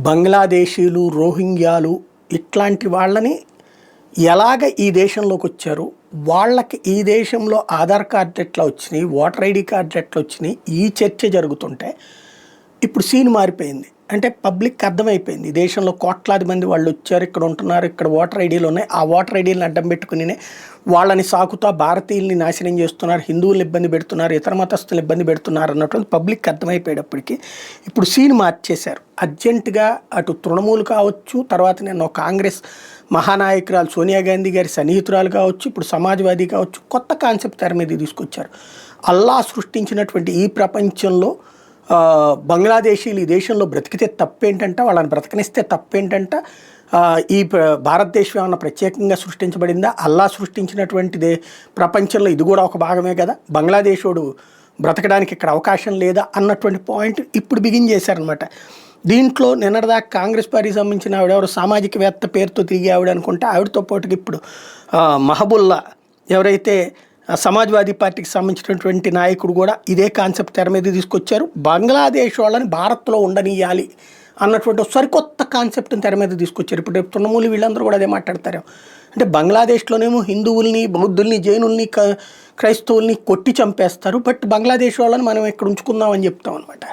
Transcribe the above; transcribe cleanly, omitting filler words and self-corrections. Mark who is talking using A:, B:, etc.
A: బంగ్లాదేశీలు, రోహింగ్యాలు ఇట్లాంటి వాళ్ళని ఎలాగ ఈ దేశంలోకి వచ్చారు, వాళ్ళకి ఈ దేశంలో ఆధార్ కార్డు ఎట్లా వచ్చినాయి, ఓటర్ ఐడి కార్డులు ఎట్లా వచ్చినాయి, ఈ చర్చ జరుగుతుంటే ఇప్పుడు సీన్ మారిపోయింది. అంటే పబ్లిక్ అర్థమైపోయింది దేశంలో కోట్లాది మంది వాళ్ళు వచ్చారు, ఇక్కడ ఉంటున్నారు, ఇక్కడ ఓటర్ ఐడీలు ఉన్నాయి, ఆ ఓటర్ ఐడీలను అడ్డం పెట్టుకుని వాళ్ళని సాకుతా భారతీయుల్ని నాశనం చేస్తున్నారు, హిందువులను ఇబ్బంది పెడుతున్నారు, ఇతర మతస్థులు ఇబ్బంది పెడుతున్నారు అన్నటువంటి పబ్లిక్ అర్థమైపోయేటప్పటికీ ఇప్పుడు సీన్ మార్చేశారు. అర్జెంటుగా అటు తృణమూలు కావచ్చు, తర్వాత నేను కాంగ్రెస్ మహానాయకురాలు సోనియా గాంధీ గారి సన్నిహితురాలు కావచ్చు, ఇప్పుడు సమాజ్వాదీ కావచ్చు, కొత్త కాన్సెప్ట్ తెర మీద తీసుకొచ్చారు. అల్లా సృష్టించినటువంటి ఈ ప్రపంచంలో బంగ్లాదేశీలు ఈ దేశంలో బ్రతికితే తప్పేంటంట, వాళ్ళని బ్రతకనిస్తే తప్పేంటంట, ఈ భారతదేశం ఏమన్నా ప్రత్యేకంగా సృష్టించబడిందా, అల్లా సృష్టించినటువంటిదే ప్రపంచంలో ఇది కూడా ఒక భాగమే కదా, బంగ్లాదేశోడు బ్రతకడానికి ఇక్కడ అవకాశం లేదా అన్నటువంటి పాయింట్ ఇప్పుడు బిగిన్ చేశారనమాట. దీంట్లో నిన్నటిదాకా కాంగ్రెస్ పార్టీకి సంబంధించిన ఆవిడెవరు సామాజికవేత్త పేరుతో తిరిగి ఆవిడ అనుకుంటే ఆవిడతో పాటుగా ఇప్పుడు మహబుల్లా ఎవరైతే సమాజ్వాదీ పార్టీకి సంబంధించినటువంటి నాయకుడు కూడా ఇదే కాన్సెప్ట్ తెర మీద తీసుకొచ్చారు. బంగ్లాదేశ్ వాళ్ళని భారత్లో ఉండనియాలి అన్నటువంటి సరికొత్త కాన్సెప్ట్ని తెర మీద తీసుకొచ్చారు. ఇప్పుడు రేపు తృణమూలి వీళ్ళందరూ కూడా అదే మాట్లాడతారు. అంటే బంగ్లాదేశ్లోనేమో హిందువుల్ని, బౌద్ధుల్ని, జైనుల్ని, క్రైస్తవుల్ని కొట్టి చంపేస్తారు, బట్ బంగ్లాదేశ్ వాళ్ళని మనం ఇక్కడ ఉంచుకుందామని చెప్తాం అనమాట.